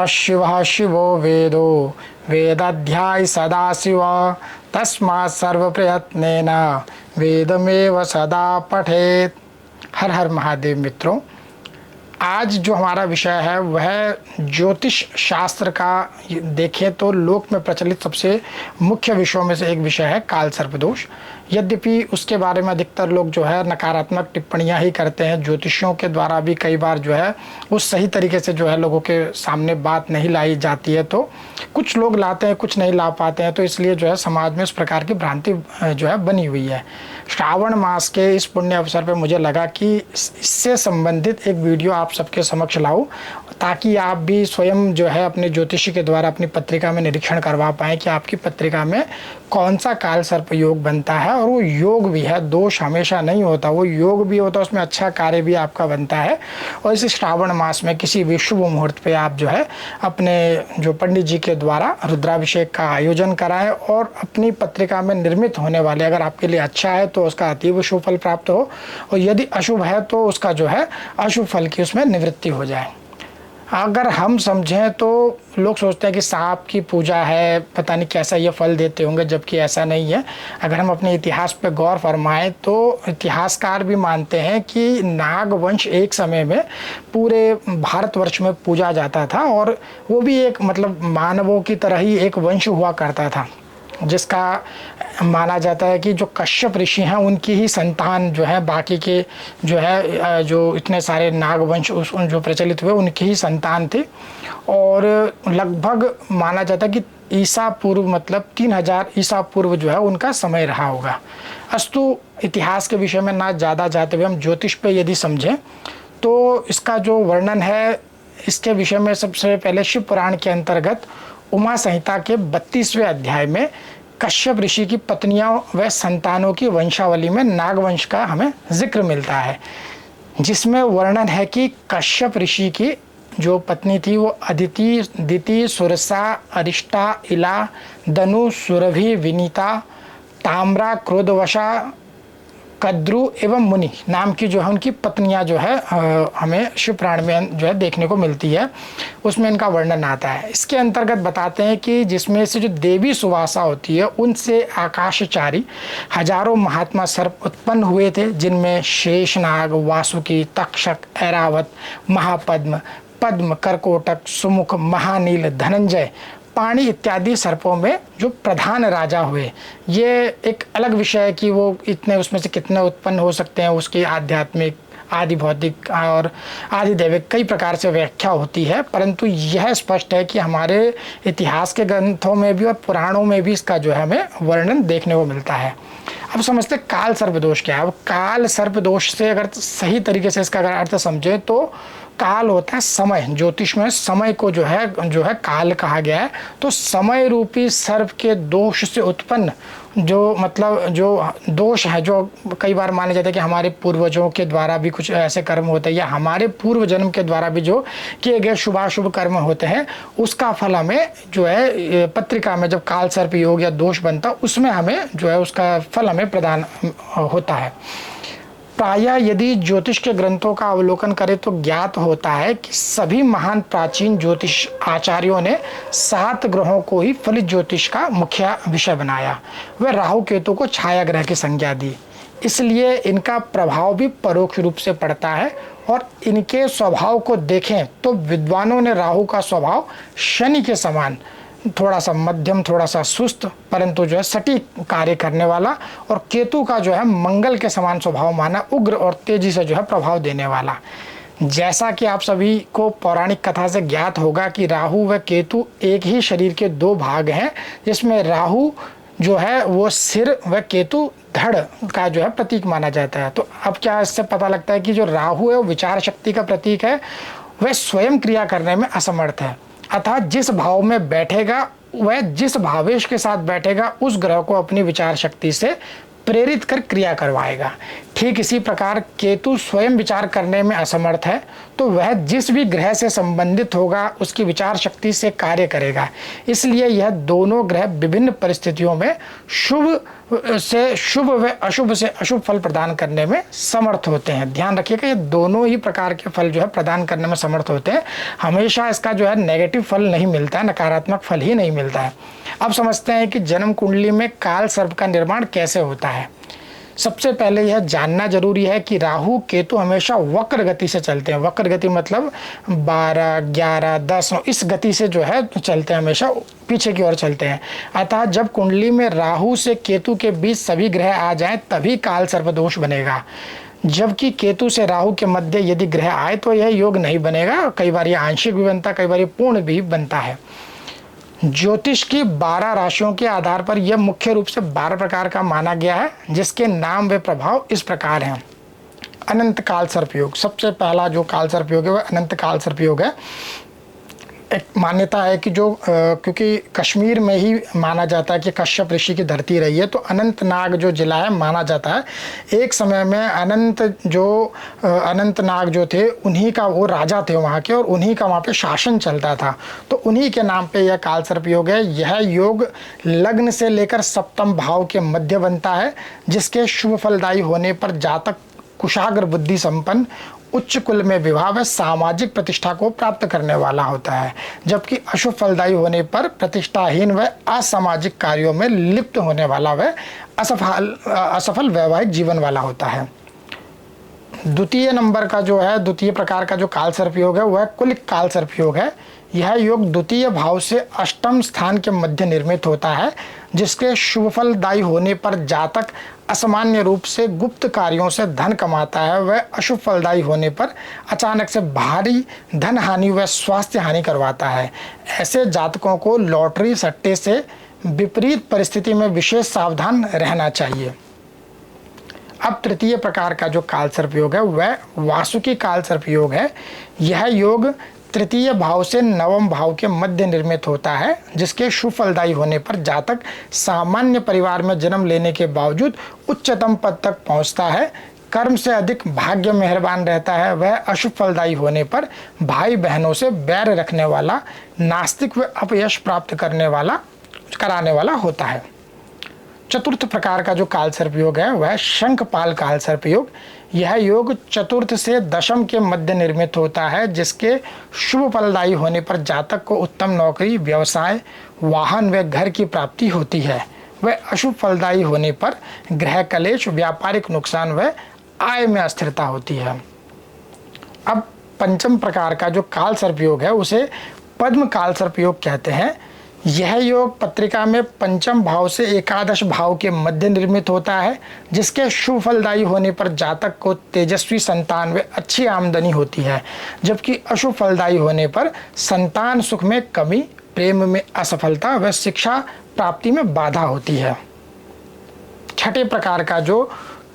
सदाशिवः शिवो वेदो वेदाध्यायी सदाशिव तस्मात् सर्वप्रयत्नेन वेदमेव सदा पठेत। हर हर महादेव। मित्रों, आज जो हमारा विषय है वह ज्योतिष शास्त्र का देखें तो लोक में प्रचलित सबसे मुख्य विषयों में से एक विषय है काल सर्प दोष। यद्यपि उसके बारे में अधिकतर लोग जो है नकारात्मक टिप्पणियां ही करते हैं। ज्योतिषियों के द्वारा भी कई बार जो है उस सही तरीके से जो है लोगों के सामने बात नहीं लाई जाती है, तो कुछ लोग लाते हैं, कुछ नहीं ला पाते हैं, तो इसलिए जो है समाज में इस प्रकार की भ्रांति जो है बनी हुई है। श्रावण मास के इस पुण्य अवसर पर मुझे लगा कि इससे संबंधित एक वीडियो आप सबके समक्ष लाऊं, ताकि आप भी स्वयं जो है अपने ज्योतिषी के द्वारा अपनी पत्रिका में निरीक्षण करवा पाएँ कि आपकी पत्रिका में कौन सा काल सर्प योग बनता है। और वो योग भी है, दोष हमेशा नहीं होता, वो योग भी होता है, उसमें अच्छा कार्य भी आपका बनता है। और इस श्रावण मास में किसी भी शुभ मुहूर्त पे आप जो है अपने जो पंडित जी के द्वारा रुद्राभिषेक का आयोजन कराएं और अपनी पत्रिका में निर्मित होने वाले, अगर आपके लिए अच्छा है तो उसका अतीव शुभ फल प्राप्त हो, और यदि अशुभ है तो उसका जो है अशुभ फल की उसमें निवृत्ति हो जाए। अगर हम समझें तो लोग सोचते हैं कि सांप की पूजा है, पता नहीं कैसा ये फल देते होंगे, जबकि ऐसा नहीं है। अगर हम अपने इतिहास पर गौर फरमाएं तो इतिहासकार भी मानते हैं कि नाग वंश एक समय में पूरे भारतवर्ष में पूजा जाता था, और वो भी एक मतलब मानवों की तरह ही एक वंश हुआ करता था, जिसका माना जाता है कि जो कश्यप ऋषि हैं उनकी ही संतान जो है बाकी के जो है जो इतने सारे नागवंश जो प्रचलित हुए उनकी ही संतान थी। और लगभग माना जाता है कि ईसा पूर्व मतलब 3000 ईसा पूर्व जो है उनका समय रहा होगा। अस्तु इतिहास के विषय में ना ज़्यादा जाते हुए हम ज्योतिष पे यदि समझें तो इसका जो वर्णन है इसके विषय में सबसे पहले शिव पुराण के अंतर्गत उमा संहिता के 32वें अध्याय में कश्यप ऋषि की पत्नियों व संतानों की वंशावली में नागवंश का हमें जिक्र मिलता है, जिसमें वर्णन है कि कश्यप ऋषि की जो पत्नी थी वो अदिति, दिति, सुरसा, अरिष्टा, इला, दनु, सुरभि, विनीता, ताम्रा, क्रोधवशा, कद्रु एवं मुनि नाम की जो है उनकी पत्नियां जो है हमें शिव पुराण में जो है देखने को मिलती है। उसमें इनका वर्णन आता है। इसके अंतर्गत बताते हैं कि जिसमें से जो देवी सुवासा होती है उनसे आकाशचारी हजारों महात्मा सर्प उत्पन्न हुए थे, जिनमें शेषनाग, वासुकी, तक्षक, ऐरावत, महापद्म, पद्म, करकोटक, सुमुख, महानील, धनंजय, पाणी इत्यादि सर्पों में जो प्रधान राजा हुए। ये एक अलग विषय है कि वो इतने उसमें से कितने उत्पन्न हो सकते हैं, उसकी आध्यात्मिक, आदि भौतिक और आदि दैविक कई प्रकार से व्याख्या होती है, परंतु यह स्पष्ट है कि हमारे इतिहास के ग्रंथों में भी और पुराणों में भी इसका जो है हमें वर्णन देखने को मिलता है। अब समझते काल सर्प दोष क्या है। अब काल सर्प दोष से अगर सही तरीके से इसका अगर अर्थ समझे तो काल होता है समय। ज्योतिष में समय को जो है काल कहा गया है। तो समय रूपी सर्प के दोष से उत्पन्न जो मतलब जो दोष है, जो कई बार माना जाता है कि हमारे पूर्वजों के द्वारा भी कुछ ऐसे कर्म होते हैं या हमारे पूर्व जन्म के द्वारा भी जो किए गए शुभाशुभ कर्म होते हैं, उसका फल हमें जो है पत्रिका में जब काल सर्प योग या दोष बनता उसमें हमें जो है उसका फल हमें प्रदान होता है। प्रायः यदि ज्योतिष के ग्रंथों का अवलोकन करें तो ज्ञात होता है कि सभी महान प्राचीन ज्योतिष आचार्यों ने 7 ग्रहों को ही फलित ज्योतिष का मुख्य विषय बनाया। वे राहु केतु को छाया ग्रह की संज्ञा दी, इसलिए इनका प्रभाव भी परोक्ष रूप से पड़ता है। और इनके स्वभाव को देखें तो विद्वानों ने राहु का स्वभाव शनि के समान थोड़ा सा मध्यम, थोड़ा सा सुस्त, परंतु जो है सटीक कार्य करने वाला, और केतु का जो है मंगल के समान स्वभाव माना, उग्र और तेजी से जो है प्रभाव देने वाला। जैसा कि आप सभी को पौराणिक कथा से ज्ञात होगा कि राहु व केतु एक ही शरीर के 2 भाग हैं, जिसमें राहु जो है वो सिर व केतु धड़ का जो है प्रतीक माना जाता है। तो अब क्या इससे पता लगता है कि जो राहु है वो विचार शक्ति का प्रतीक है, वह स्वयं क्रिया करने में असमर्थ है, अतः जिस भाव में बैठेगा वह जिस भावेश के साथ बैठेगा उस ग्रह को अपनी विचार शक्ति से प्रेरित कर क्रिया करवाएगा। ठीक इसी प्रकार केतु स्वयं विचार करने में असमर्थ है तो वह जिस भी ग्रह से संबंधित होगा उसकी विचार शक्ति से कार्य करेगा। इसलिए यह दोनों ग्रह विभिन्न परिस्थितियों में शुभ से शुभ व अशुभ से अशुभ फल प्रदान करने में समर्थ होते हैं। ध्यान रखिएगा, ये दोनों ही प्रकार के फल जो है प्रदान करने में समर्थ होते हैं। हमेशा इसका जो है नेगेटिव फल नहीं मिलता है, नकारात्मक फल ही नहीं मिलता है। अब समझते हैं कि जन्म कुंडली में काल सर्प का निर्माण कैसे होता है। सबसे पहले यह जानना जरूरी है कि राहु केतु हमेशा वक्र गति से चलते हैं। वक्र गति मतलब 12, 11, 10 इस गति से जो है चलते हैं, हमेशा पीछे की ओर चलते हैं। अतः जब कुंडली में राहु से केतु के बीच सभी ग्रह आ जाएं तभी काल सर्प दोष बनेगा। जबकि केतु से राहु के मध्य यदि ग्रह आए तो यह योग नहीं बनेगा। कई बार यह आंशिक भी बनता है, कई बार यह पूर्ण भी बनता है। ज्योतिष की 12 राशियों के आधार पर यह मुख्य रूप से 12 प्रकार का माना गया है, जिसके नाम व प्रभाव इस प्रकार हैं। अनंत काल सर्प योग, सबसे पहला जो काल सर्प योग है वह अनंत काल सर्प योग है। एक मान्यता है कि जो क्योंकि कश्मीर में ही माना जाता है कि कश्यप ऋषि की धरती रही है, तो अनंतनाग जो जिला है माना जाता है एक समय में अनंतनाग जो थे उन्हीं का वो राजा थे वहाँ के, और उन्हीं का वहाँ पे शासन चलता था, तो उन्हीं के नाम पे यह काल सर्प योग है। यह योग लग्न से लेकर सप्तम भाव के मध्य बनता है, जिसके शुभ फलदायी होने पर जातक कुशाग्र बुद्धि संपन्न, उच्च कुल में विवाह व सामाजिक प्रतिष्ठा को प्राप्त करने वाला होता है, जबकि अशुभ फलदायी होने पर प्रतिष्ठाहीन व असामाजिक कार्यों में लिप्त होने वाला व असफल वैवाहिक जीवन वाला होता है। द्वितीय नंबर का जो है, द्वितीय प्रकार का जो काल सर्प योग है वह कुलिक काल सर्प योग है। यह योग द्वितीय भाव से अष्टम स्थान के मध्य निर्मित होता है, जिसके शुभ फलदायी होने पर जातक असामान्य रूप से गुप्त कार्यों से धन कमाता है। वह अशुभ फलदायी होने पर अचानक से भारी धन हानि व स्वास्थ्य हानि करवाता है। ऐसे जातकों को लॉटरी सट्टे से विपरीत परिस्थिति में विशेष सावधान रहना चाहिए। अब तृतीय प्रकार का जो काल सर्प योग है वह वासुकी काल सर्प योग है। यह योग तृतीय भाव से नवम भाव के मध्य निर्मित होता है, जिसके शुभ फलदायी होने पर जातक सामान्य परिवार में जन्म लेने के बावजूद उच्चतम पद तक पहुंचता है। कर्म से अधिक भाग्य मेहरबान रहता है। वह अशुभ फलदायी होने पर भाई बहनों से बैर रखने वाला, नास्तिक व अपयश प्राप्त कराने वाला होता है। चतुर्थ प्रकार का जो काल सर्प योग है वह शंखपाल काल सर्प योग। यह योग चतुर्थ से दशम के मध्य निर्मित होता है, जिसके शुभ फलदायी होने पर जातक को उत्तम नौकरी, व्यवसाय, वाहन व घर की प्राप्ति होती है। वह अशुभ फलदायी होने पर गृह कलेश, व्यापारिक नुकसान व आय में अस्थिरता होती है। अब पंचम प्रकार का जो काल सर्प योग है उसे पद्म काल सर्प योग कहते हैं। यह योग पत्रिका में पंचम भाव से एकादश भाव के मध्य निर्मित होता है, जिसके शुभ फलदायी होने पर जातक को तेजस्वी संतान व अच्छी आमदनी होती है, जबकि अशुभ फलदायी होने पर संतान सुख में कमी, प्रेम में असफलता व शिक्षा प्राप्ति में बाधा होती है। छठे प्रकार का जो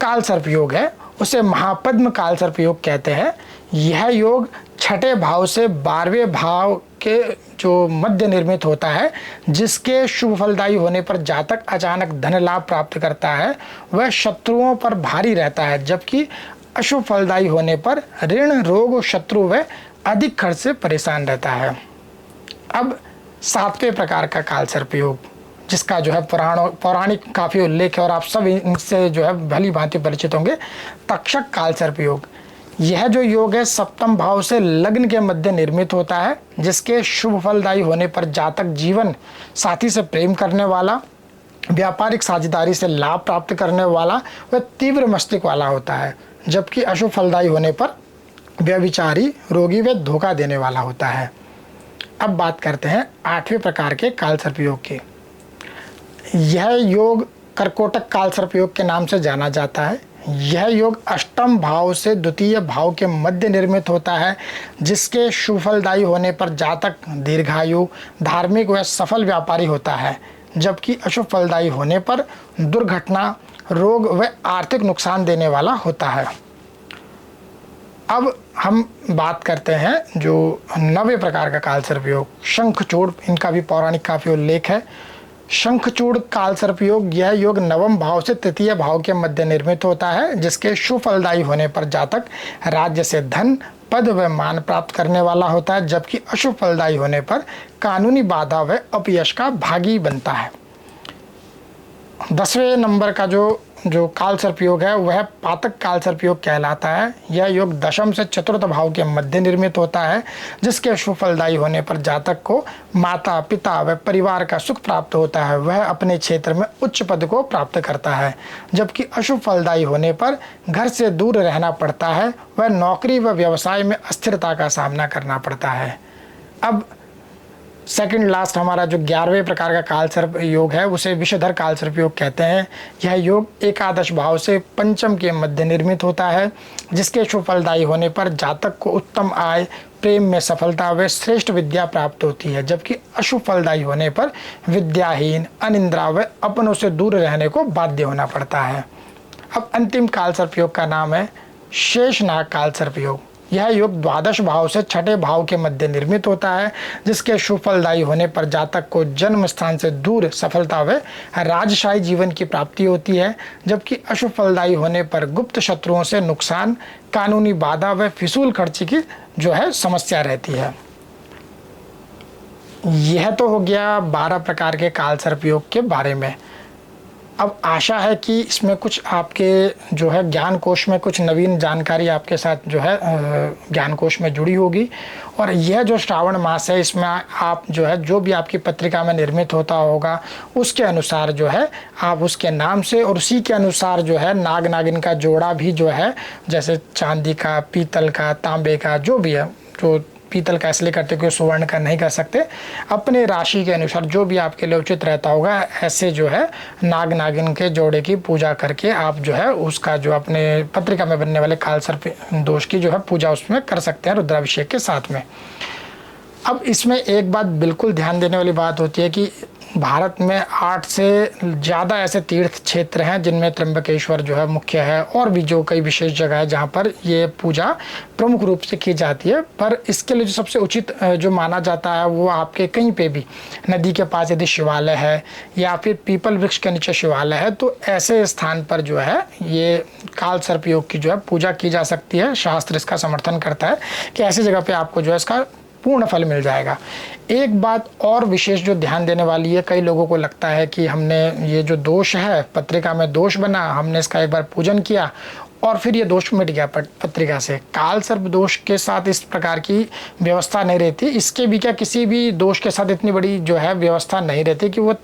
काल सर्प योग है उसे महापद्म काल सर्प योग कहते हैं। यह योग छठे भाव से 12वें भाव के जो मध्य निर्मित होता है, जिसके शुभ फलदायी होने पर जातक अचानक धन लाभ प्राप्त करता है। वह शत्रुओं पर भारी रहता है, जबकि अशुभ फलदायी होने पर ऋण, रोग, शत्रु व अधिक खर्च से परेशान रहता है। अब सातवें प्रकार का काल सर्प योग, जिसका जो है पौराणिक काफ़ी उल्लेख है और आप सब इनसे जो है भली भांति परिचित होंगे, तक्षक काल सर्प योग। यह जो योग है सप्तम भाव से लग्न के मध्य निर्मित होता है, जिसके शुभ फलदायी होने पर जातक जीवन साथी से प्रेम करने वाला, व्यापारिक साझेदारी से लाभ प्राप्त करने वाला व तीव्र मस्तिष्क वाला होता है, जबकि अशुभ फलदायी होने पर व्यभिचारी, रोगी व धोखा देने वाला होता है। अब बात करते हैं आठवें प्रकार के काल सर्प योग की। यह योग कर्कोटक काल सर्प योग के नाम से जाना जाता है। यह योग अष्टम भाव से द्वितीय भाव के मध्य निर्मित होता है, जिसके शुभ फलदायी होने पर जातक दीर्घायु, धार्मिक व सफल व्यापारी होता है, जबकि अशुभ फलदायी होने पर दुर्घटना, रोग व आर्थिक नुकसान देने वाला होता है। अब हम बात करते हैं जो 9वें प्रकार का काल सर्प योग शंखचूड़। इनका भी पौराणिक काफ़ी उल्लेख है। शंखचूड़ कालसर्प योग, यह योग नवम भाव से तृतीय भाव के मध्य निर्मित होता है, जिसके सुफलदायी होने पर जातक राज्य से धन, पद व मान प्राप्त करने वाला होता है, जबकि अशुभ फलदायी होने पर कानूनी बाधा व अपयश का भागी बनता है। 10वें नंबर का जो कालसर्प योग है वह पातक कालसर्प योग कहलाता है। यह योग दशम से चतुर्थ भाव के मध्य निर्मित होता है, जिसके शुभ फलदायी होने पर जातक को माता, पिता व परिवार का सुख प्राप्त होता है। वह अपने क्षेत्र में उच्च पद को प्राप्त करता है, जबकि अशुभ फलदायी होने पर घर से दूर रहना पड़ता है। वह नौकरी व व्यवसाय में अस्थिरता का सामना करना पड़ता है। अब सेकंड लास्ट हमारा जो 11वें प्रकार का कालसर्प योग है उसे विषधर कालसर्प योग कहते हैं। यह योग एकादश भाव से पंचम के मध्य निर्मित होता है, जिसके शुभ फलदायी होने पर जातक को उत्तम आय, प्रेम में सफलता व श्रेष्ठ विद्या प्राप्त होती है, जबकि अशुभ फलदायी होने पर विद्याहीन, अनिंद्रा व अपनों से दूर रहने को बाध्य होना पड़ता है। अब अंतिम कालसर्प योग का नाम है शेषनाग कालसर्प योग। यह योग द्वादश भाव से छठे भाव के मध्य निर्मित होता है, जिसके शुभ फलदायी होने पर जातक को जन्म स्थान से दूर सफलता व राजशाही जीवन की प्राप्ति होती है, जबकि अशुभ फलदायी होने पर गुप्त शत्रुओं से नुकसान, कानूनी बाधा व फिजूल खर्ची की समस्या रहती है। यह तो हो गया 12 प्रकार के कालसर्प योग के बारे में। अब आशा है कि इसमें कुछ आपके ज्ञान कोश में कुछ नवीन जानकारी आपके साथ ज्ञान कोश में जुड़ी होगी। और यह जो श्रावण मास है इसमें आप जो भी आपकी पत्रिका में निर्मित होता होगा उसके अनुसार आप उसके नाम से और उसी के अनुसार नाग नागिन का जोड़ा भी जैसे चांदी का, पीतल का, तांबे का जो भी है, जो पीतल का इसलिए करते क्योंकि स्वर्ण का नहीं कर सकते, अपने राशि के अनुसार जो भी आपके लिए उचित रहता होगा ऐसे नाग नागिन के जोड़े की पूजा करके आप उसका अपने पत्रिका में बनने वाले कालसर्प दोष की पूजा उसमें कर सकते हैं रुद्राभिषेक के साथ में। अब इसमें एक बात बिल्कुल ध्यान देने वाली बात होती है कि भारत में 8 से ज़्यादा ऐसे तीर्थ क्षेत्र हैं जिनमें त्र्यंबकेश्वर मुख्य है, और भी जो कई विशेष जगह है जहाँ पर ये पूजा प्रमुख रूप से की जाती है। पर इसके लिए जो सबसे उचित जो माना जाता है वो आपके कहीं पे भी नदी के पास यदि शिवालय है या फिर पीपल वृक्ष के नीचे शिवालय है तो ऐसे स्थान पर ये कालसर्प योग की पूजा की जा सकती है। शास्त्र इसका समर्थन करता है कि ऐसी जगह पर आपको इसका पूर्ण फल मिल जाएगा। एक बात और विशेष जो ध्यान देने वाली है, कई लोगों को लगता है कि हमने ये जो दोष है पत्रिका में दोष बना, हमने इसका एक बार पूजन किया और फिर ये दोष मिट गया पत्रिका से। कालसर्प दोष के साथ इस प्रकार की व्यवस्था नहीं रहती। इसके भी क्या किसी भी दोष के साथ इतनी बड़ी व्यवस्था नहीं रहती कि वो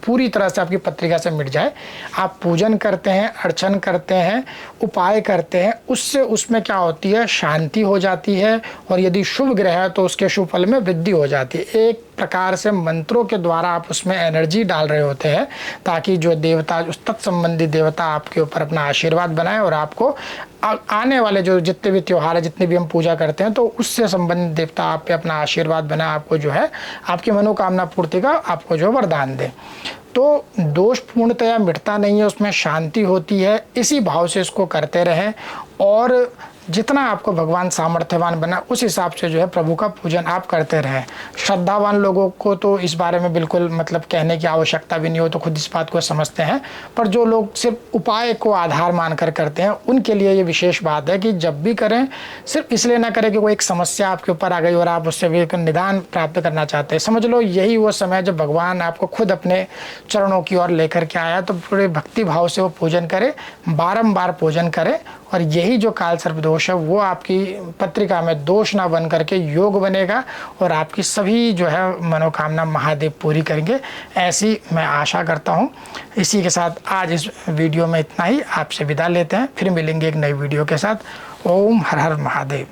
पूरी तरह से आपकी पत्रिका से मिट जाए। आप पूजन करते हैं, अर्चन करते हैं, उपाय करते हैं, उससे उसमें क्या होती है, शांति हो जाती है, और यदि शुभ ग्रह है तो उसके शुभ फल में वृद्धि हो जाती है। एक प्रकार से मंत्रों के द्वारा आप उसमें एनर्जी डाल रहे होते हैं ताकि जो देवता, उस तत्संबंधी देवता आपके ऊपर अपना आशीर्वाद बनाए और आपको आने वाले जो जितने भी त्यौहार है, जितनी भी हम पूजा करते हैं तो उससे संबंधित देवता आप पे अपना आशीर्वाद बनाए, आपको आपकी मनोकामना पूर्ति का आपको वरदान दे। तो दोष पूर्णतया मिटता नहीं है, उसमें शांति होती है। इसी भाव से इसको करते रहें और जितना आपको भगवान सामर्थ्यवान बना उस हिसाब से प्रभु का पूजन आप करते रहें। श्रद्धावान लोगों को तो इस बारे में बिल्कुल कहने की आवश्यकता भी नहीं हो, तो खुद इस बात को समझते हैं। पर जो लोग सिर्फ उपाय को आधार मानकर करते हैं उनके लिए ये विशेष बात है कि जब भी करें सिर्फ इसलिए ना करें कि कोई एक समस्या आपके ऊपर आ गई और आप उससे भी निदान प्राप्त करना चाहते हैं। समझ लो यही वो समय जब भगवान आपको खुद अपने चरणों की ओर लेकर के आया, तो पूरे भक्ति भाव से वो पूजन करें, बारंबार पूजन करें, और यही जो कालसर्प दोष है वो आपकी पत्रिका में दोष ना बन करके योग बनेगा और आपकी सभी मनोकामना महादेव पूरी करेंगे, ऐसी मैं आशा करता हूँ। इसी के साथ आज इस वीडियो में इतना ही, आपसे विदा लेते हैं, फिर मिलेंगे एक नई वीडियो के साथ। ओम हर हर महादेव।